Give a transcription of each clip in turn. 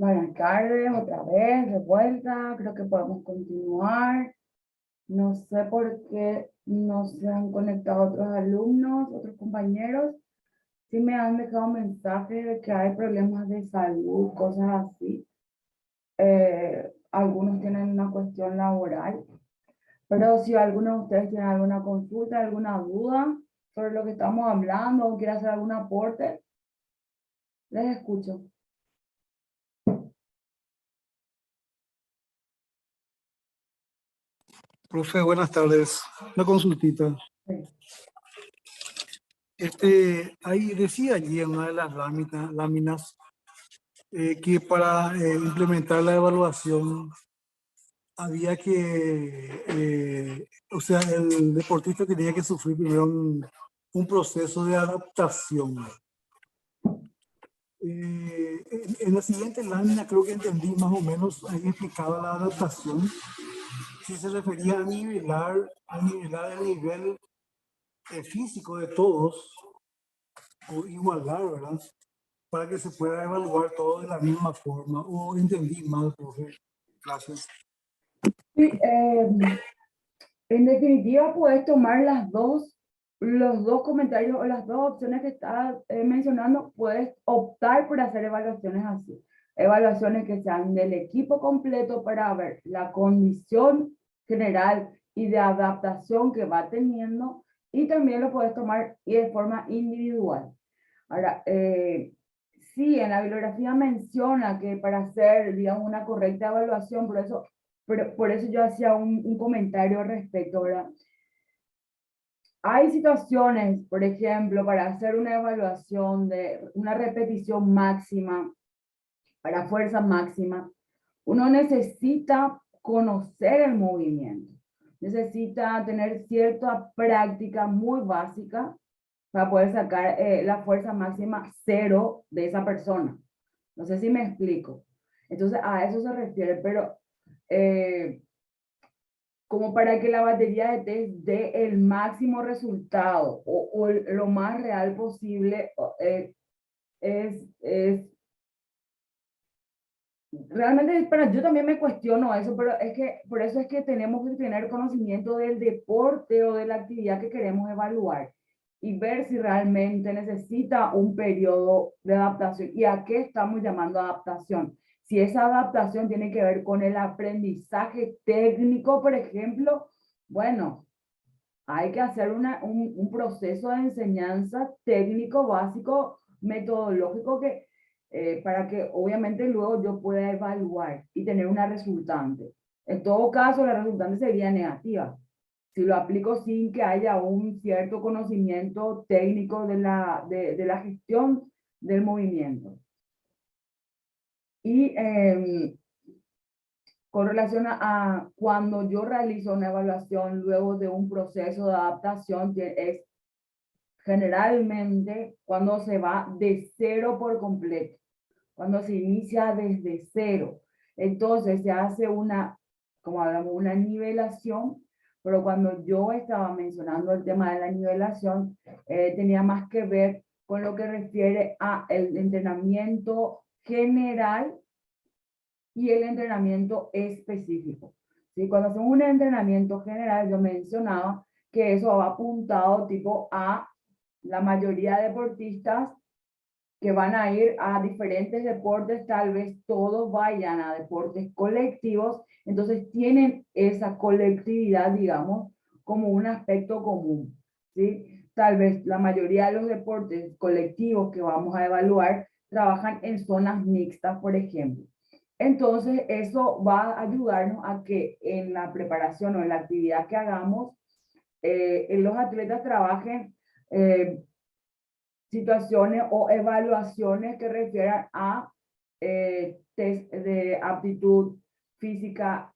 Buenas tardes, otra vez, de vuelta. Creo que podemos continuar. No sé por qué no se han conectado otros alumnos, otros compañeros. Sí me han dejado mensajes de que hay problemas de salud, cosas así. Algunos tienen una cuestión laboral. Pero si alguno de ustedes tiene alguna consulta, alguna duda sobre lo que estamos hablando o quiere hacer algún aporte, les escucho. Profe, buenas tardes. Una consultita. Sí. Ahí decía allí en una de las láminas que para implementar la evaluación había que, o sea, el deportista tenía que sufrir primero un proceso de adaptación. En la siguiente lámina creo que entendí más o menos, ahí explicaba la adaptación, si se refería a nivelar el nivel físico de todos, o igualar, ¿verdad? Para que se pueda evaluar todo de la misma forma. O entendí mal, profe. Gracias. Sí, en definitiva, puedes tomar los dos comentarios o las dos opciones que estás mencionando. Puedes optar por hacer evaluaciones así. Evaluaciones que sean del equipo completo para ver la condición general y de adaptación que va teniendo. Y también lo puedes tomar y de forma individual. Ahora, sí, en la bibliografía menciona que para hacer, digamos, una correcta evaluación, por eso yo hacía un comentario al respecto, ¿verdad? Hay situaciones, por ejemplo, para hacer una evaluación de una repetición máxima, para fuerza máxima, uno necesita conocer el movimiento, necesita tener cierta práctica muy básica para poder sacar la fuerza máxima cero de esa persona. No sé si me explico. Entonces, a eso se refiere, pero eh, como para que la batería de test dé el máximo resultado o lo más real posible, es realmente yo también me cuestiono eso, pero es que por eso es que tenemos que tener conocimiento del deporte o de la actividad que queremos evaluar y ver si realmente necesita un periodo de adaptación y a qué estamos llamando adaptación. Si esa adaptación tiene que ver con el aprendizaje técnico, por ejemplo, bueno, hay que hacer un proceso de enseñanza técnico básico, metodológico, para que obviamente luego yo pueda evaluar y tener una resultante. En todo caso, la resultante sería negativa. Si lo aplico sin que haya un cierto conocimiento técnico de la gestión del movimiento. Y con relación a cuando yo realizo una evaluación luego de un proceso de adaptación, que es generalmente cuando se va de cero por completo, cuando se inicia desde cero. Entonces se hace como hablamos, una nivelación, pero cuando yo estaba mencionando el tema de la nivelación, tenía más que ver con lo que refiere a el entrenamiento general y el entrenamiento específico. ¿Sí? Cuando hacemos un entrenamiento general, yo mencionaba que eso va apuntado tipo a la mayoría de deportistas que van a ir a diferentes deportes, tal vez todos vayan a deportes colectivos, entonces tienen esa colectividad, digamos, como un aspecto común, ¿sí? Tal vez la mayoría de los deportes colectivos que vamos a evaluar trabajan en zonas mixtas, por ejemplo. Entonces, eso va a ayudarnos a que en la preparación o en la actividad que hagamos, los atletas trabajen situaciones o evaluaciones que refieran a test de aptitud física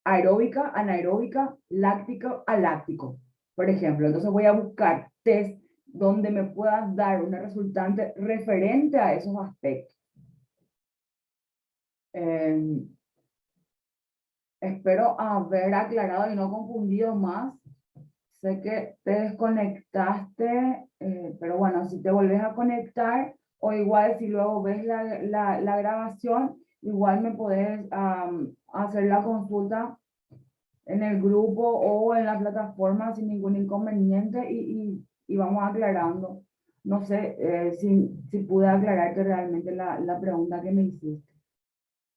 aeróbica, anaeróbica, láctico, aláctico, por ejemplo. Entonces voy a buscar test donde me puedan dar una resultante referente a esos aspectos. Espero haber aclarado y no confundido más. Sé que te desconectaste, pero bueno, si te vuelves a conectar, O igual si luego ves la grabación, igual me puedes hacer la consulta en el grupo o en la plataforma sin ningún inconveniente y vamos aclarando. No sé si pude aclararte realmente la pregunta que me hiciste.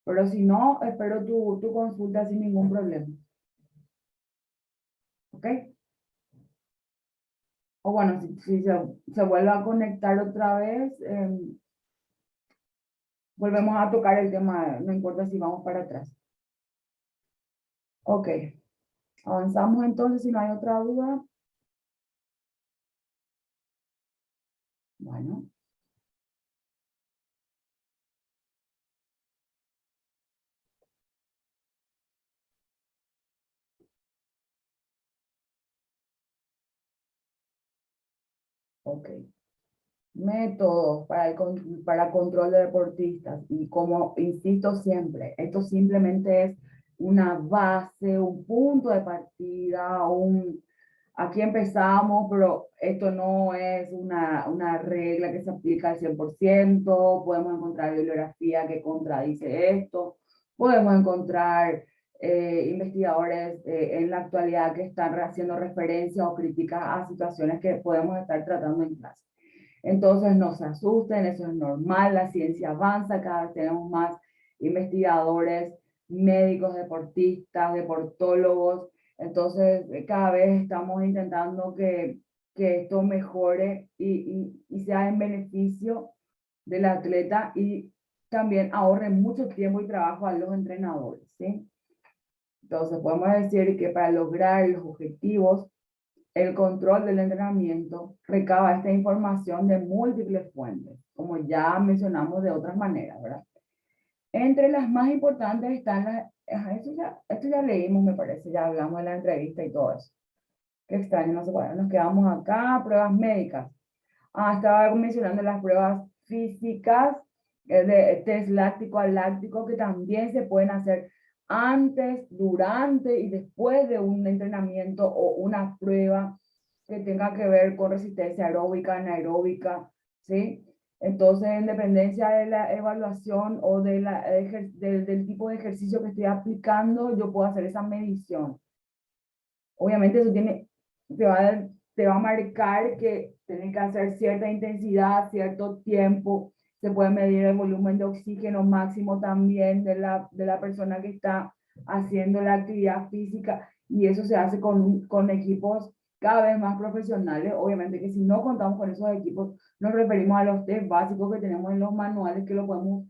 Pero si no, espero tu consulta sin ningún problema. ¿Ok? O bueno, si se vuelve a conectar otra vez, volvemos a tocar el tema, no importa si vamos para atrás. Ok, avanzamos entonces si no hay otra duda. Bueno. Ok. Métodos para control de deportistas. Y como insisto siempre, esto simplemente es una base, un punto de partida, aquí empezamos, pero esto no es una regla que se aplica al 100%. Podemos encontrar bibliografía que contradice esto. Podemos encontrar investigadores en la actualidad que están haciendo referencia o críticas a situaciones que podemos estar tratando en clase. Entonces no se asusten, eso es normal, la ciencia avanza, cada vez tenemos más investigadores, médicos, deportistas, deportólogos, entonces cada vez estamos intentando que esto mejore y sea en beneficio del atleta y también ahorre mucho tiempo y trabajo a los entrenadores, ¿sí? Entonces podemos decir que para lograr los objetivos el control del entrenamiento recaba esta información de múltiples fuentes, como ya mencionamos de otras maneras, ¿verdad? Entre las más importantes están las... esto ya leímos, me parece, ya hablamos de la entrevista y todo eso. Qué extraño, no sé cuál. Nos quedamos acá, pruebas médicas. Estaba mencionando las pruebas físicas, de test láctico a láctico, que también se pueden hacer antes, durante y después de un entrenamiento o una prueba que tenga que ver con resistencia aeróbica, anaeróbica, ¿sí? Entonces, en dependencia de la evaluación o del tipo de ejercicio que estoy aplicando, yo puedo hacer esa medición. Obviamente eso te va a marcar que tienen que hacer cierta intensidad, cierto tiempo. Se puede medir el volumen de oxígeno máximo también de la persona que está haciendo la actividad física y eso se hace con equipos cada vez más profesionales. Obviamente que si no contamos con esos equipos, nos referimos a los test básicos que tenemos en los manuales que lo podemos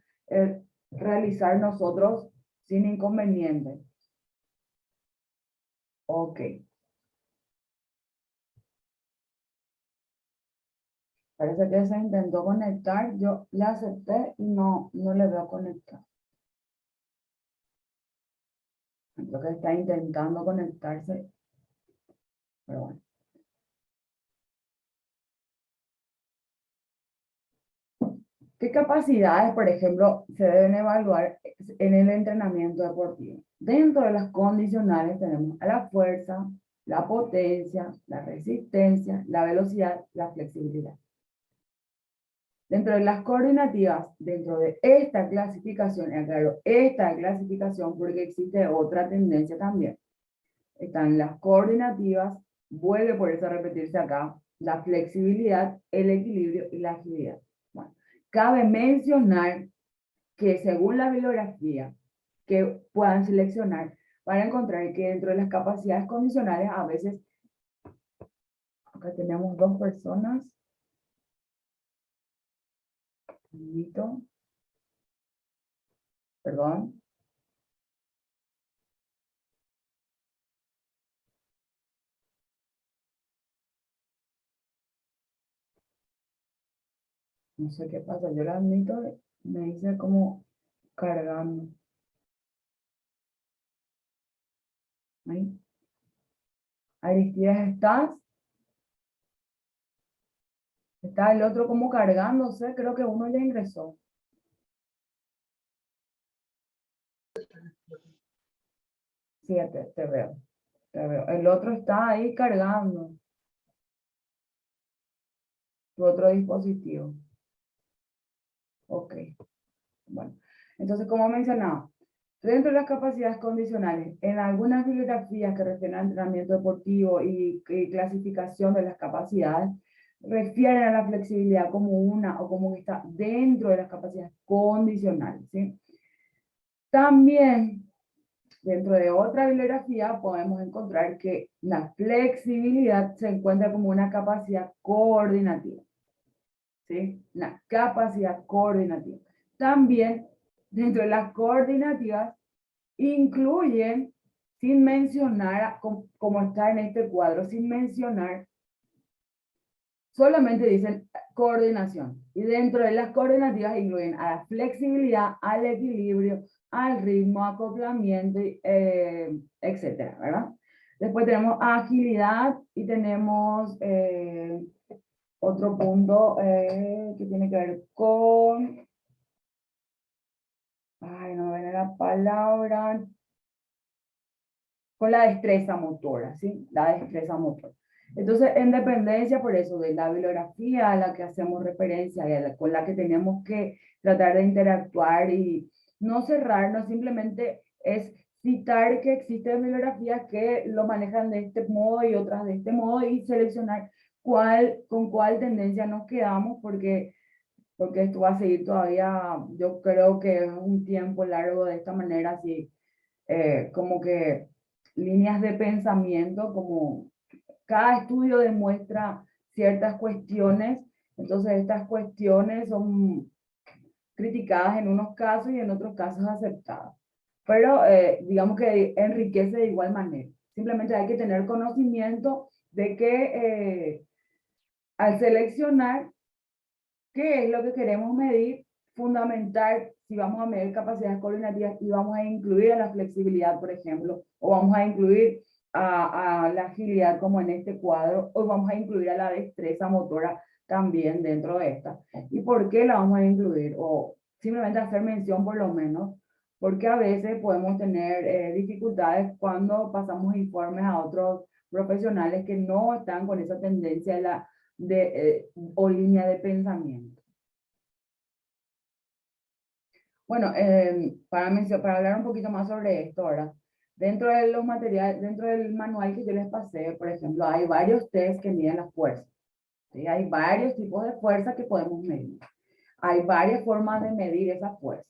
realizar nosotros sin inconveniente. Ok. Parece que se intentó conectar, yo le acepté y no le veo conectar. Creo que está intentando conectarse, pero bueno. ¿Qué capacidades, por ejemplo, se deben evaluar en el entrenamiento deportivo? Dentro de las condicionales tenemos a la fuerza, la potencia, la resistencia, la velocidad, la flexibilidad. Dentro de las coordinativas, dentro de esta clasificación, aclaro, esta clasificación porque existe otra tendencia también. Están las coordinativas, vuelve por eso a repetirse acá, la flexibilidad, el equilibrio y la agilidad. Bueno, cabe mencionar que según la bibliografía que puedan seleccionar, van a encontrar que dentro de las capacidades condicionales a veces, acá tenemos dos personas, perdón, no sé qué pasa, yo la admito, me dice como cargando. Ahí. Aristides, ¿estás? Está el otro como cargándose, creo que uno ya ingresó. Sí, te veo, te veo. El otro está ahí cargando tu otro dispositivo. Ok, bueno. Entonces, como mencionaba, dentro de las capacidades condicionales, en algunas bibliografías que refieren al entrenamiento deportivo y clasificación de las capacidades, refieren a la flexibilidad como una o como que está dentro de las capacidades condicionales, ¿sí? También, dentro de otra bibliografía, podemos encontrar que la flexibilidad se encuentra como una capacidad coordinativa, ¿sí? Una capacidad coordinativa. También, dentro de las coordinativas, incluyen, sin mencionar, como está en este cuadro, sin mencionar, solamente dicen coordinación. Y dentro de las coordinativas incluyen a la flexibilidad, al equilibrio, al ritmo, acoplamiento, etcétera, ¿verdad? Después tenemos agilidad y tenemos otro punto que tiene que ver con... Ay, no me viene la palabra. Con la destreza motora, ¿sí? La destreza motora. Entonces, en dependencia por eso de la bibliografía a la que hacemos referencia y con la que tenemos que tratar de interactuar y no cerrarnos, simplemente es citar que existen bibliografías que lo manejan de este modo y otras de este modo y seleccionar con cuál tendencia nos quedamos porque esto va a seguir todavía, yo creo que es un tiempo largo de esta manera, así como que líneas de pensamiento, como cada estudio demuestra ciertas cuestiones, entonces estas cuestiones son criticadas en unos casos y en otros casos aceptadas. Pero digamos que enriquece de igual manera. Simplemente hay que tener conocimiento de que al seleccionar qué es lo que queremos medir, fundamental si vamos a medir capacidades coordinativas y vamos a incluir a la flexibilidad, por ejemplo, o vamos a incluir a la agilidad como en este cuadro, o vamos a incluir a la destreza motora también dentro de esta. ¿Y por qué la vamos a incluir? O simplemente hacer mención por lo menos, porque a veces podemos tener dificultades cuando pasamos informes a otros profesionales que no están con esa tendencia o línea de pensamiento. Bueno, para hablar un poquito más sobre esto ahora, dentro de los materiales, dentro del manual que yo les pasé, por ejemplo, hay varios test que miden la fuerza. ¿Sí? Hay varios tipos de fuerza que podemos medir. Hay varias formas de medir esa fuerza.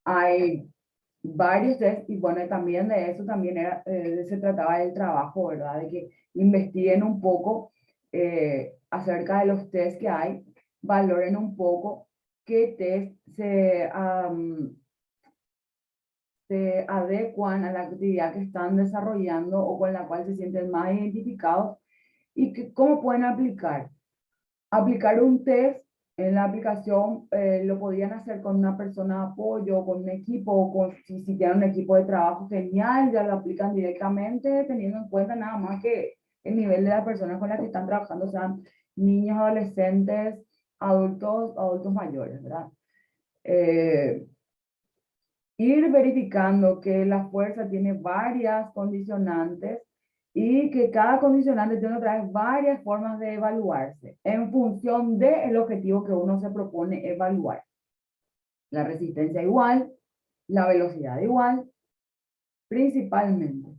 Hay varios test, y bueno, también de eso también se trataba del trabajo, ¿verdad? De que investiguen un poco acerca de los test que hay, valoren un poco qué test se adecuan a la actividad que están desarrollando o con la cual se sienten más identificados y cómo pueden aplicar. Aplicar un test en la aplicación lo podían hacer con una persona de apoyo, con un equipo, si tienen un equipo de trabajo genial, ya lo aplican directamente, teniendo en cuenta nada más que el nivel de las personas con las que están trabajando sean niños, adolescentes, adultos mayores, ¿verdad? Ir verificando que la fuerza tiene varias condicionantes y que cada condicionante tiene otra vez varias formas de evaluarse en función del objetivo que uno se propone evaluar. La resistencia igual, la velocidad igual, principalmente.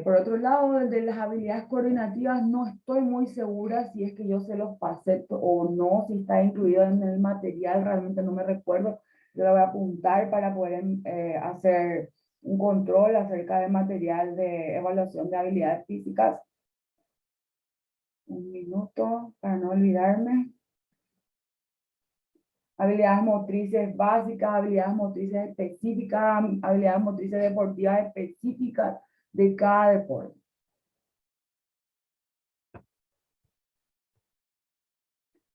Por otro lado, de las habilidades coordinativas no estoy muy segura si es que yo se los pasé o no, si está incluido en el material, realmente no me recuerdo. Yo lo voy a apuntar para poder hacer un control acerca del material de evaluación de habilidades físicas. Un minuto para no olvidarme. Habilidades motrices básicas, habilidades motrices específicas, habilidades motrices deportivas específicas de cada deporte.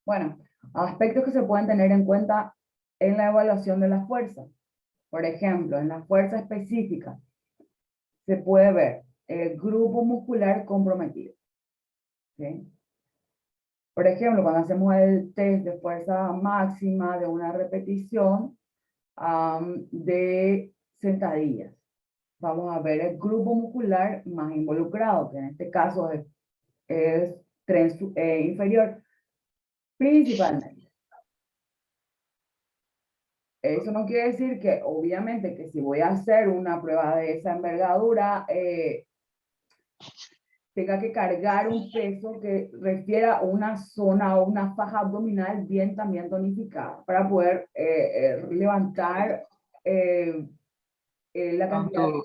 Bueno, aspectos que se pueden tener en cuenta en la evaluación de la fuerza. Por ejemplo, en la fuerza específica se puede ver el grupo muscular comprometido. ¿Sí? Por ejemplo, cuando hacemos el test de fuerza máxima de una repetición de sentadillas, vamos a ver el grupo muscular más involucrado, que en este caso es tren inferior, principalmente. Eso no quiere decir que, obviamente, que si voy a hacer una prueba de esa envergadura, tenga que cargar un peso que refiera a una zona o una faja abdominal bien también tonificada para poder levantar eh, la Tanto, cantidad.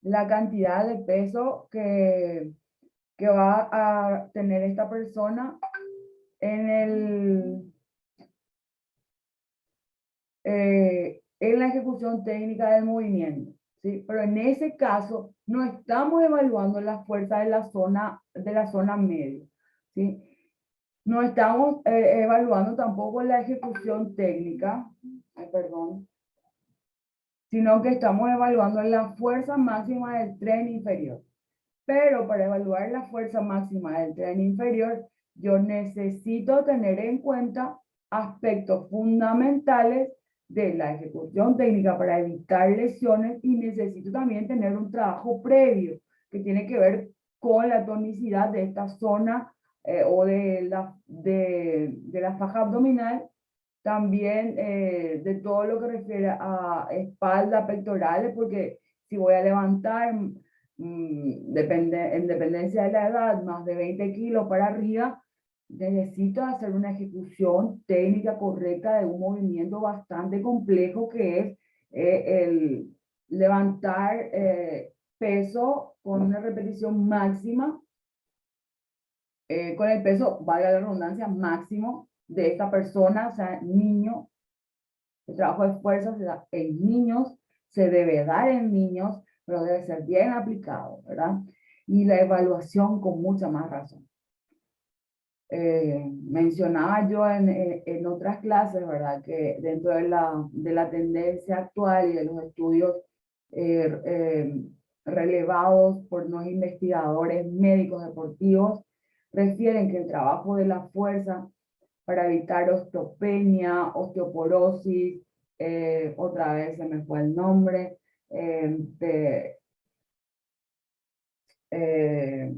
La cantidad de peso que va a tener esta persona en en la ejecución técnica del movimiento, ¿sí? Pero en ese caso no estamos evaluando la fuerza de la zona media, ¿sí? No estamos evaluando tampoco la ejecución técnica, ay, perdón, sino que estamos evaluando la fuerza máxima del tren inferior. Pero para evaluar la fuerza máxima del tren inferior, yo necesito tener en cuenta aspectos fundamentales de la ejecución técnica para evitar lesiones y necesito también tener un trabajo previo que tiene que ver con la tonicidad de esta zona o de la faja abdominal, también de todo lo que refiere a espalda, pectorales, porque si voy a levantar en dependencia de la edad, más de 20 kilos para arriba, necesito hacer una ejecución técnica correcta de un movimiento bastante complejo que es el levantar peso con una repetición máxima, con el peso, valga la redundancia, máximo de esta persona, o sea, niño. El trabajo de fuerza se da en niños, se debe dar en niños, pero debe ser bien aplicado, ¿verdad? Y la evaluación con mucha más razón. Mencionaba yo en otras clases, ¿verdad? Que dentro de la tendencia actual y de los estudios eh, eh, relevados por los investigadores médicos deportivos, refieren que el trabajo de la fuerza para evitar osteopenia, osteoporosis, otra vez se me fue el nombre, de, eh,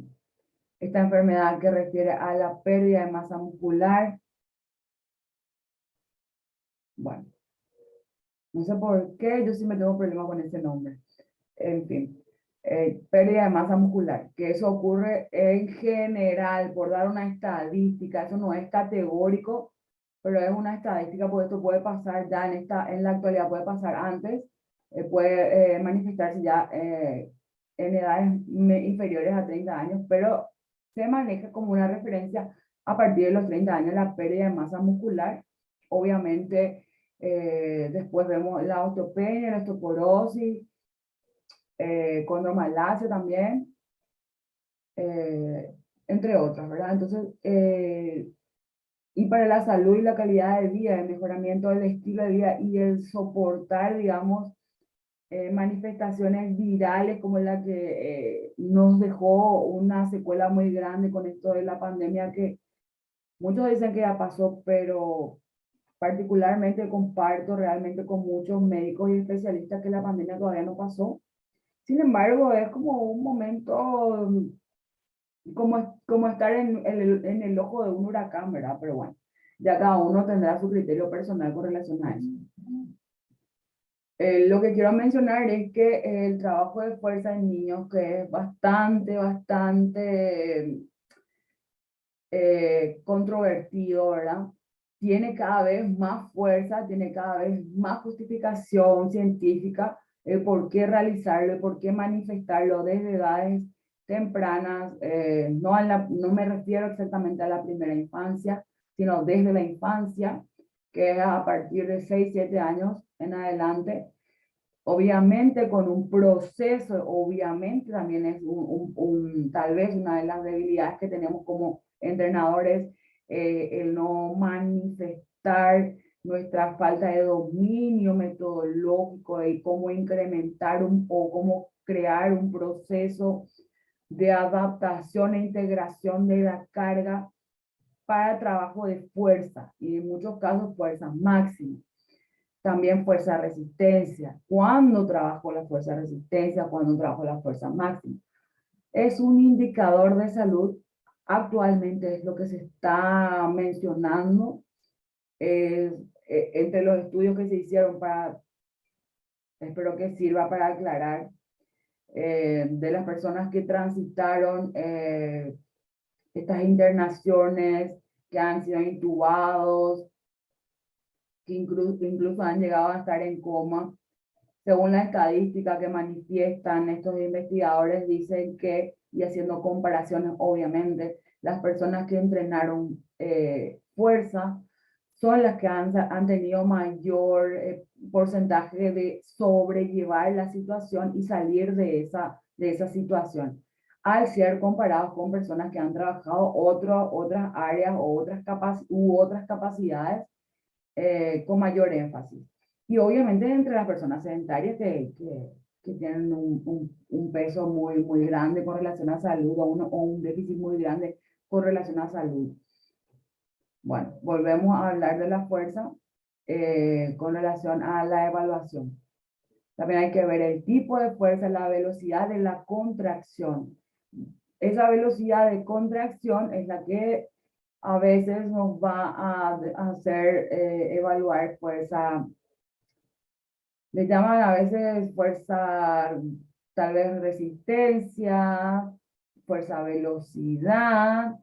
esta enfermedad que refiere a la pérdida de masa muscular. Bueno, no sé por qué, yo sí me tengo problemas con ese nombre. En fin, pérdida de masa muscular, que eso ocurre en general, por dar una estadística, eso no es categórico, pero es una estadística, porque esto puede pasar ya en la actualidad, puede pasar antes, puede manifestarse ya en edades inferiores a 30 años, pero se maneja como una referencia a partir de los 30 años la pérdida de masa muscular. Obviamente, después vemos la osteopenia, la osteoporosis, condromalacia también, entre otras, ¿verdad? Entonces, y para la salud y la calidad de vida, el mejoramiento del estilo de vida y el soportar, digamos, manifestaciones virales como la que nos dejó una secuela muy grande con esto de la pandemia, que muchos dicen que ya pasó, pero particularmente comparto realmente con muchos médicos y especialistas que la pandemia todavía no pasó. Sin embargo, es como un momento, como estar en el ojo de un huracán, ¿verdad? Pero bueno, ya cada uno tendrá su criterio personal con relación a eso. Lo que quiero mencionar es que el trabajo de fuerza en niños, que es bastante controvertido, ¿verdad? Tiene cada vez más fuerza, tiene cada vez más justificación científica, el por qué realizarlo, el por qué manifestarlo desde edades tempranas. No me refiero exactamente a la primera infancia, sino desde la infancia, que es a partir de 6 7 años en adelante. Obviamente con un proceso, obviamente también es tal vez una de las debilidades que tenemos como entrenadores, el no manifestar nuestra falta de dominio metodológico y cómo incrementar o cómo crear un proceso de adaptación e integración de la carga para trabajo de fuerza y en muchos casos fuerza máxima. También fuerza de resistencia. ¿Cuándo trabajo la fuerza de resistencia? ¿Cuándo trabajo la fuerza máxima? Es un indicador de salud. Actualmente es lo que se está mencionando entre los estudios que se hicieron para, espero que sirva para aclarar, de las personas que transitaron estas internaciones, que han sido intubados, que incluso han llegado a estar en coma. Según la estadística que manifiestan estos investigadores, dicen que, y haciendo comparaciones, obviamente, las personas que entrenaron fuerza son las que han tenido mayor porcentaje de sobrellevar la situación y salir de esa situación, al ser comparados con personas que han trabajado otras áreas o otras capacidades con mayor énfasis. Y obviamente entre las personas sedentarias que tienen un peso muy grande con relación a salud o un déficit muy grande con relación a salud. Bueno, volvemos a hablar de la fuerza con relación a la evaluación. También hay que ver el tipo de fuerza, la velocidad de la contracción. Esa velocidad de contracción es la que a veces nos va a hacer evaluar fuerza. Le llaman a veces fuerza, tal vez resistencia, fuerza velocidad,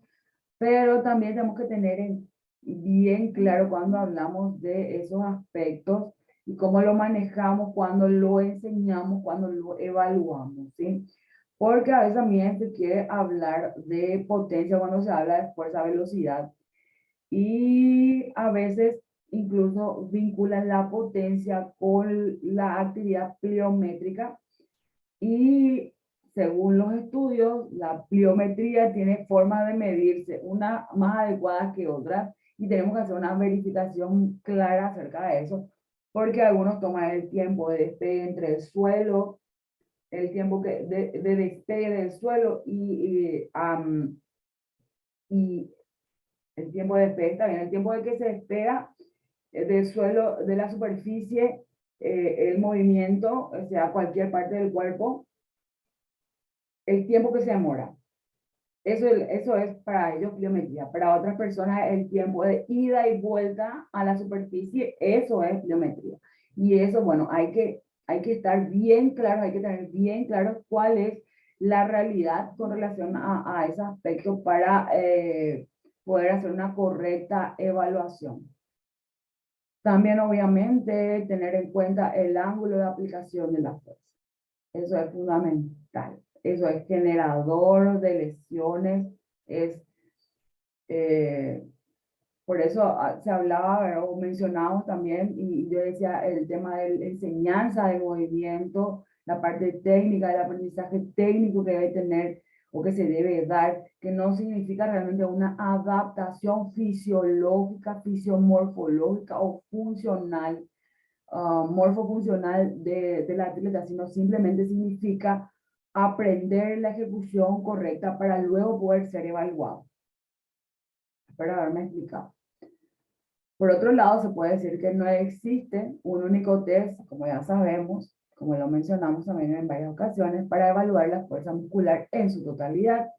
pero también tenemos que tener bien claro cuando hablamos de esos aspectos y cómo lo manejamos, cuando lo enseñamos, cuando lo evaluamos, ¿sí? Porque a veces también se quiere hablar de potencia cuando se habla de fuerza, velocidad, y a veces incluso vinculan la potencia con la actividad pliométrica y según los estudios, la pliometría tiene formas de medirse, una más adecuada que otras, y tenemos que hacer una verificación clara acerca de eso, porque algunos toman el tiempo de despegue entre el suelo, el tiempo de despegue del suelo y el tiempo de despegue, también el tiempo de que se despega del suelo, de la superficie, el movimiento, o sea, cualquier parte del cuerpo, el tiempo que se demora. Eso es para ellos pliometría. Para otras personas, el tiempo de ida y vuelta a la superficie, eso es pliometría. Y eso, bueno, hay que estar bien claro, hay que tener bien claro cuál es la realidad con relación a ese aspecto para poder hacer una correcta evaluación. También, obviamente, tener en cuenta el ángulo de aplicación de la fuerza. Eso es fundamental. Eso es generador de lesiones. Eh, por eso se hablaba o mencionábamos también, y yo decía el tema de la enseñanza de movimiento, la parte técnica, del aprendizaje técnico que debe tener o que se debe dar, que no significa realmente una adaptación fisiológica, fisiomorfológica o funcional, morfofuncional del atleta, sino simplemente significa aprender la ejecución correcta para luego poder ser evaluado. Espero haberme explicado. Por otro lado, se puede decir que no existe un único test, como ya sabemos, como lo mencionamos también en varias ocasiones, para evaluar la fuerza muscular en su totalidad.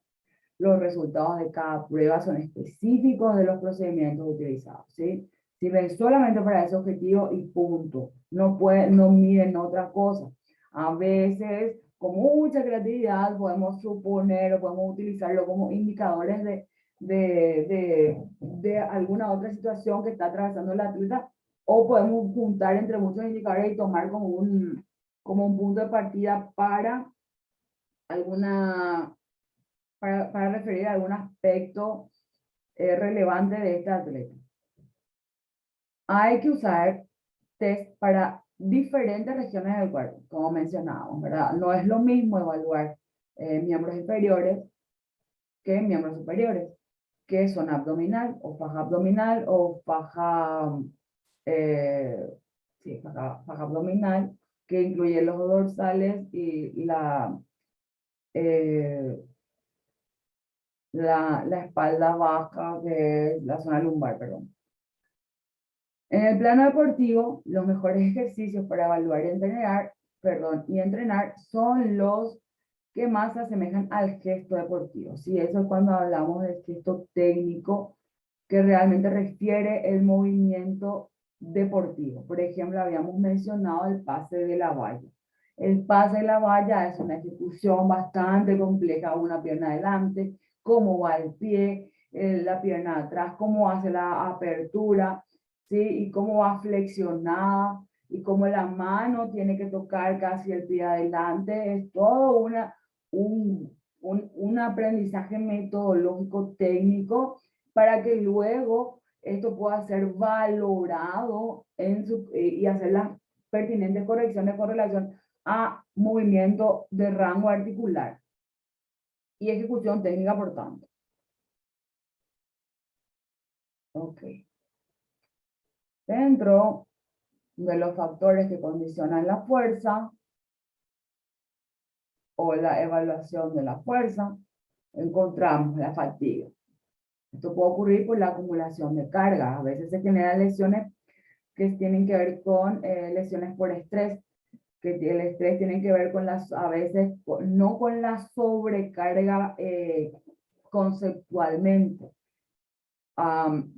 Los resultados de cada prueba son específicos de los procedimientos utilizados, ¿sí? Sirven solamente para ese objetivo y punto. No miden otra cosa. A veces, con mucha creatividad, podemos suponer o podemos utilizarlo como indicadores de alguna otra situación que está atravesando la atleta, o podemos juntar entre muchos indicadores y tomar como un punto de partida alguna, para referir a algún aspecto relevante de este atleta. Hay que usar test para diferentes regiones del cuerpo, como mencionábamos, ¿verdad? No es lo mismo evaluar miembros inferiores que miembros superiores, que zona abdominal o faja, sí, faja abdominal, que incluye los dorsales y la espalda baja, que es la zona lumbar, perdón. En el plano deportivo, los mejores ejercicios para evaluar y entrenar son los que más se asemejan al gesto deportivo. ¿Sí? Eso es cuando hablamos del gesto técnico que realmente refiere el movimiento deportivo. Por ejemplo, habíamos mencionado el pase de la valla. El pase de la valla es una ejecución bastante compleja, una pierna adelante, cómo va el pie, la pierna atrás, cómo hace la apertura, ¿sí? Y cómo va flexionada, y cómo la mano tiene que tocar casi el pie adelante. Es todo un aprendizaje metodológico técnico para que luego esto pueda ser valorado y hacer las pertinentes correcciones con relación a movimiento de rango articular y ejecución técnica, por tanto. Ok. Dentro de los factores que condicionan la fuerza o la evaluación de la fuerza, encontramos la fatiga. Esto puede ocurrir por la acumulación de carga. A veces se generan lesiones que tienen que ver con lesiones por estrés, que el estrés tiene que ver con a veces, no con la sobrecarga conceptualmente,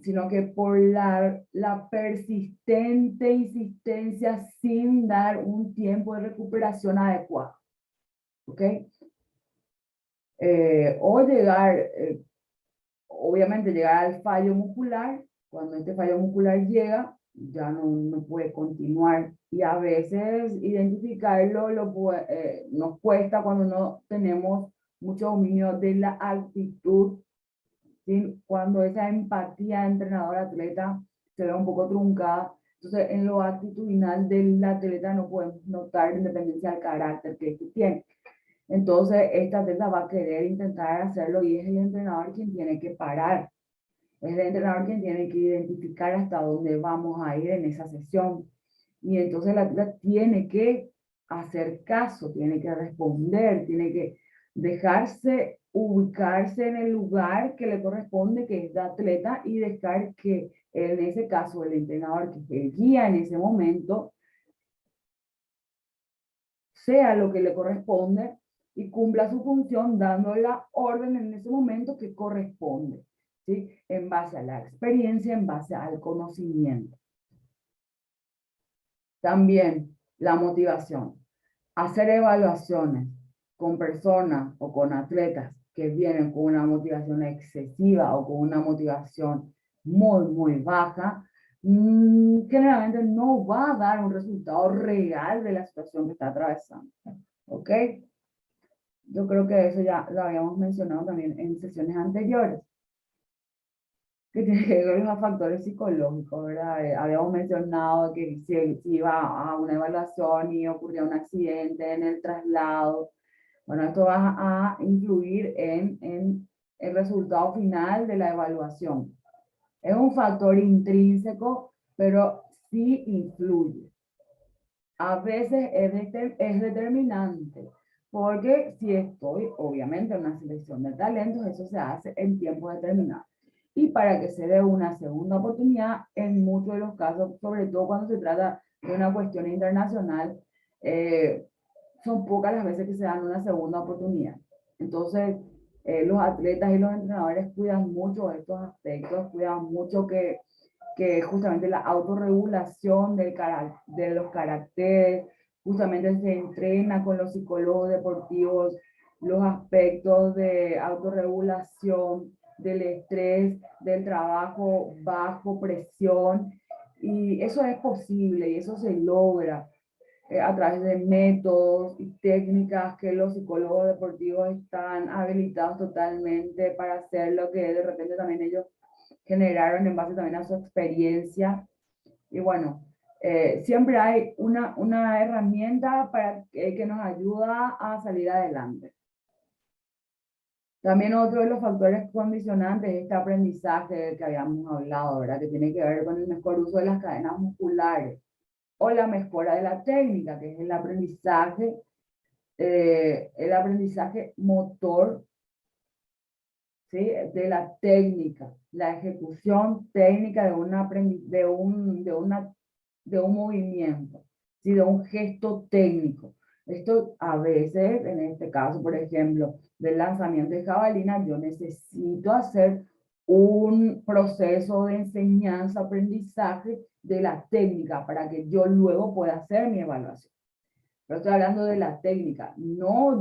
sino que por la persistente insistencia sin dar un tiempo de recuperación adecuado. ¿Ok? O obviamente llegar al fallo muscular. Cuando este fallo muscular llega, ya no puede continuar. Y a veces identificarlo nos cuesta cuando no tenemos mucho dominio de la actitud, ¿sí? Cuando esa empatía entrenador-atleta se ve un poco truncada. Entonces, en lo actitudinal del atleta no podemos notar independencia del carácter que este tiene. Entonces, esta atleta va a querer intentar hacerlo y es el entrenador quien tiene que parar. Es el entrenador quien tiene que identificar hasta dónde vamos a ir en esa sesión. Y entonces la atleta tiene que hacer caso, tiene que responder, tiene que dejarse ubicarse en el lugar que le corresponde, que es de atleta, y dejar que en ese caso el entrenador, que es el guía en ese momento, sea lo que le corresponde y cumpla su función dando la orden en ese momento que corresponde, ¿sí? En base a la experiencia, en base al conocimiento. También la motivación. Hacer evaluaciones con personas o con atletas que vienen con una motivación excesiva o con una motivación muy baja, generalmente no va a dar un resultado real de la situación que está atravesando. ¿Ok? Yo creo que eso ya lo habíamos mencionado también en sesiones anteriores, que tiene que ver con los factores psicológicos, ¿verdad? Habíamos mencionado que si iba a una evaluación y ocurría un accidente en el traslado, bueno, esto va a influir en el resultado final de la evaluación. Es un factor intrínseco, pero sí influye. A veces es determinante, porque si estoy, obviamente, en una selección de talentos, eso se hace en tiempo determinado. Y para que se dé una segunda oportunidad, en muchos de los casos, sobre todo cuando se trata de una cuestión internacional, son pocas las veces que se dan una segunda oportunidad. Entonces, los atletas y los entrenadores cuidan mucho estos aspectos, cuidan mucho que justamente la autorregulación de los caracteres, justamente se entrena con los psicólogos deportivos los aspectos de autorregulación, del estrés, del trabajo bajo presión, y eso es posible y eso se logra a través de métodos y técnicas que los psicólogos deportivos están habilitados totalmente para hacer, lo que de repente también ellos generaron en base también a su experiencia. Y bueno, siempre hay una herramienta que nos ayuda a salir adelante. También otro de los factores condicionantes es este aprendizaje del que habíamos hablado, ¿verdad? Que tiene que ver con el mejor uso de las cadenas musculares o la mejora de la técnica, que es el aprendizaje motor, ¿sí? De la técnica, la ejecución técnica de un movimiento, ¿sí? De un gesto técnico. Esto a veces, en este caso, por ejemplo, del lanzamiento de jabalina, yo necesito hacer un proceso de enseñanza-aprendizaje de la técnica para que yo luego pueda hacer mi evaluación. Pero estoy hablando de la técnica, no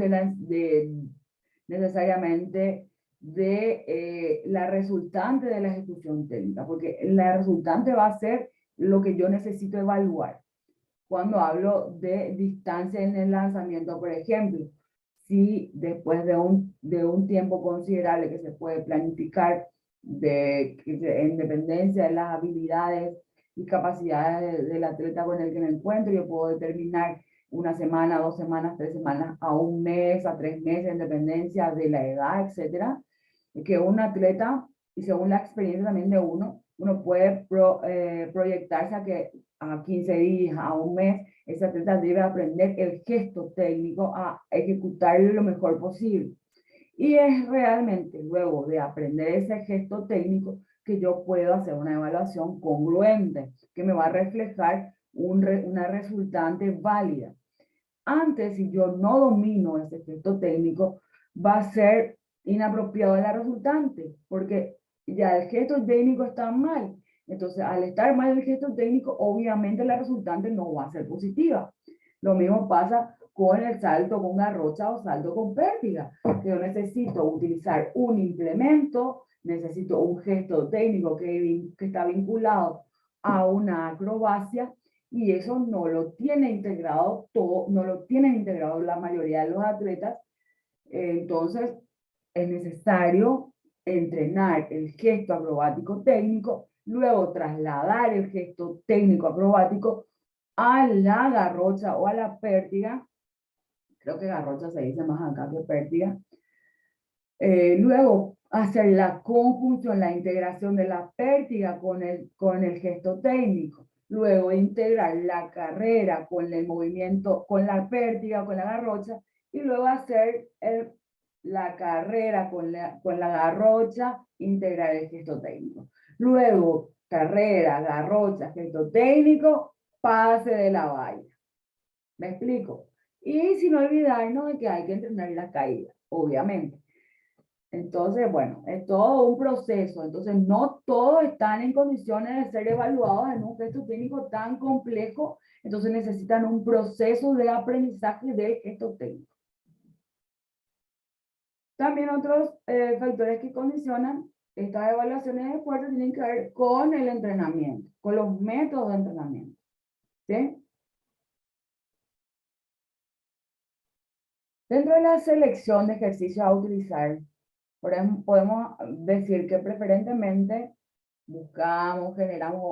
necesariamente de la resultante de la ejecución técnica, porque la resultante va a ser lo que yo necesito evaluar. Cuando hablo de distancia en el lanzamiento, por ejemplo, si después de un tiempo considerable que se puede planificar en dependencia de las habilidades y capacidades del atleta con el que me encuentro, yo puedo determinar una semana, 2 semanas, 3 semanas, a un mes, a 3 meses, en dependencia de la edad, etcétera, que un atleta, y según la experiencia también de uno puede proyectarse a que a 15 días, a un mes, ese atleta debe aprender el gesto técnico a ejecutarlo lo mejor posible. Y es realmente luego de aprender ese gesto técnico que yo puedo hacer una evaluación congruente, que me va a reflejar una resultante válida. Antes, si yo no domino ese gesto técnico, va a ser inapropiado la resultante, porque ya el gesto técnico está mal. Entonces, al estar mal el gesto técnico, obviamente la resultante no va a ser positiva. Lo mismo pasa con el salto con garrocha o salto con pértiga, que yo necesito utilizar un implemento, necesito un gesto técnico que está vinculado a una acrobacia, y eso no lo tiene integrado todo, no lo tienen integrado la mayoría de los atletas. Entonces es necesario entrenar el gesto acrobático técnico, luego trasladar el gesto técnico acrobático a la garrocha o a la pértiga. Creo que garrocha se dice más acá que pértiga. Luego hacer la conjunción, la integración de la pértiga con el gesto técnico. Luego integrar la carrera con el movimiento, con la pértiga, con la garrocha, y luego hacer la carrera con la garrocha, integrar el gesto técnico. Luego, carrera, garrocha, gesto técnico, pase de la valla. ¿Me explico? Y sin olvidarnos de que hay que entrenar la caída, obviamente. Entonces, bueno, es todo un proceso. Entonces, no todos están en condiciones de ser evaluados en un gesto técnico tan complejo. Entonces, necesitan un proceso de aprendizaje del gesto técnico. También otros factores que condicionan estas evaluaciones de esfuerzo tienen que ver con el entrenamiento, con los métodos de entrenamiento. ¿Sí? Dentro de la selección de ejercicios a utilizar, podemos decir que preferentemente buscamos, generamos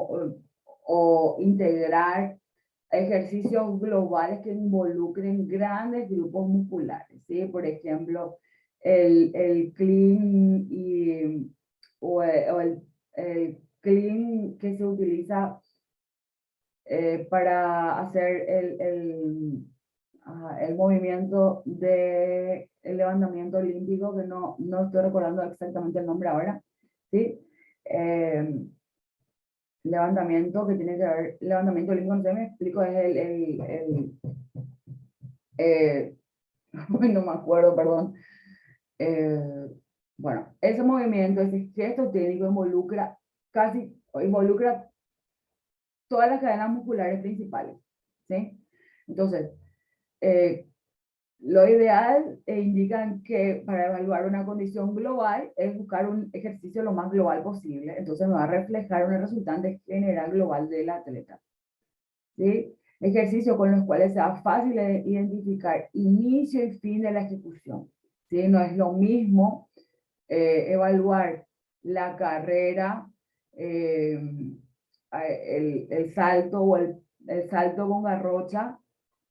o integrar ejercicios globales que involucren grandes grupos musculares, ¿sí? Por ejemplo, el clean o el clean que se utiliza para hacer el movimiento de el levantamiento olímpico, que no estoy recordando exactamente el nombre ahora, ¿sí? Levantamiento que tiene que ver, levantamiento olímpico, no sé, me explico, es no me acuerdo, perdón. Bueno, ese movimiento, ese gesto técnico involucra todas las cadenas musculares principales, ¿sí? Entonces, lo ideal indican que para evaluar una condición global es buscar un ejercicio lo más global posible. Entonces me va a reflejar una resultante general global del atleta. ¿Sí? Ejercicios con los cuales sea fácil de identificar inicio y fin de la ejecución. ¿Sí? No es lo mismo evaluar la carrera, el salto o el salto con garrocha,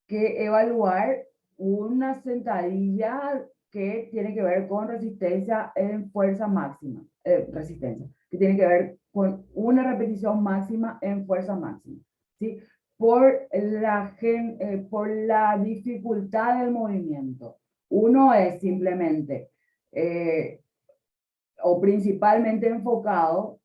que evaluar una sentadilla que tiene que ver con resistencia en fuerza máxima, que tiene que ver con una repetición máxima en fuerza máxima, ¿sí? Por la dificultad del movimiento. Uno es simplemente o principalmente enfocado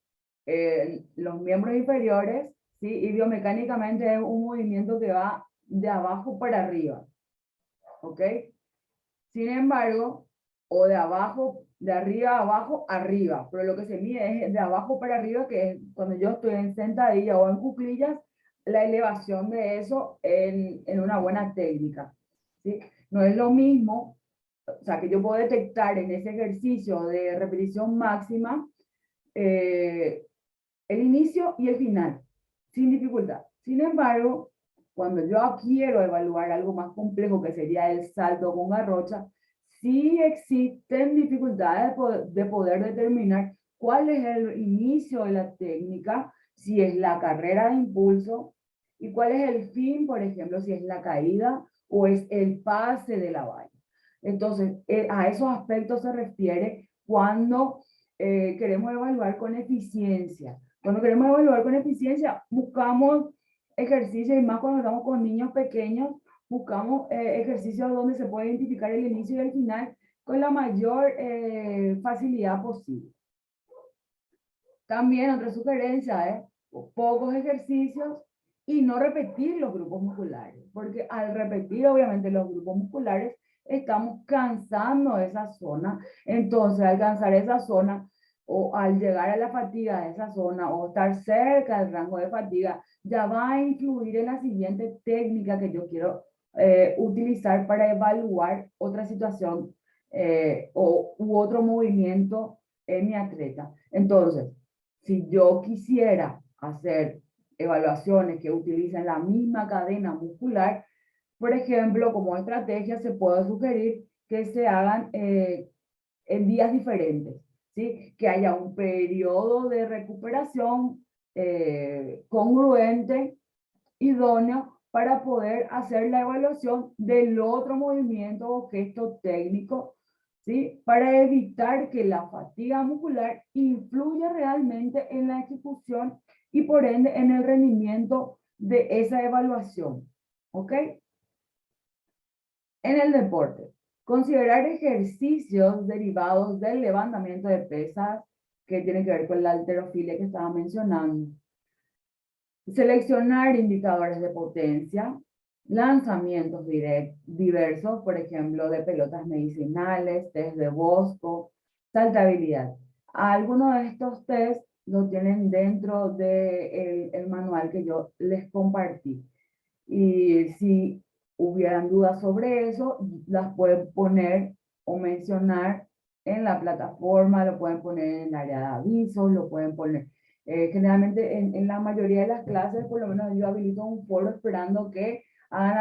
en los miembros inferiores, ¿sí? Y biomecánicamente es un movimiento que va de abajo para arriba, ¿ok? Sin embargo, o de abajo, de arriba a abajo, arriba, pero lo que se mide es de abajo para arriba, que es cuando yo estoy en sentadilla o en cuclillas, la elevación de eso en una buena técnica, ¿sí? No es lo mismo, o sea, que yo puedo detectar en ese ejercicio de repetición máxima el inicio y el final, sin dificultad. Sin embargo, cuando yo quiero evaluar algo más complejo, que sería el salto con garrocha, sí existen dificultades de poder determinar cuál es el inicio de la técnica, si es la carrera de impulso, y cuál es el fin, por ejemplo, si es la caída o es el pase de la valla. Entonces, a esos aspectos se refiere cuando queremos evaluar con eficiencia. Cuando queremos evaluar con eficiencia, buscamos ejercicios, y más cuando estamos con niños pequeños, buscamos ejercicios donde se puede identificar el inicio y el final con la mayor facilidad posible. También otra sugerencia es pocos ejercicios y no repetir los grupos musculares, porque al repetir obviamente los grupos musculares estamos cansando esa zona. Entonces al cansar esa zona o al llegar a la fatiga de esa zona o estar cerca del rango de fatiga, ya va a influir en la siguiente técnica que yo quiero utilizar para evaluar otra situación u otro movimiento en mi atleta. Entonces, si yo quisiera hacer evaluaciones que utilicen la misma cadena muscular, por ejemplo, como estrategia se puede sugerir que se hagan en días diferentes, ¿sí? Que haya un periodo de recuperación congruente, idóneo, para poder hacer la evaluación del otro movimiento o gesto técnico, ¿sí? Para evitar que la fatiga muscular influya realmente en la ejecución y por ende en el rendimiento de esa evaluación, ¿ok? En el deporte, considerar ejercicios derivados del levantamiento de pesas que tienen que ver con la halterofilia que estaba mencionando. Seleccionar indicadores de potencia, lanzamientos diversos, por ejemplo, de pelotas medicinales, test de Bosco, saltabilidad. Algunos de estos test lo tienen dentro del manual que yo les compartí. Y si hubieran dudas sobre eso, las pueden poner o mencionar en la plataforma, lo pueden poner en el área de avisos, lo pueden poner. Generalmente en la mayoría de las clases, por lo menos yo habilito un foro esperando que hagan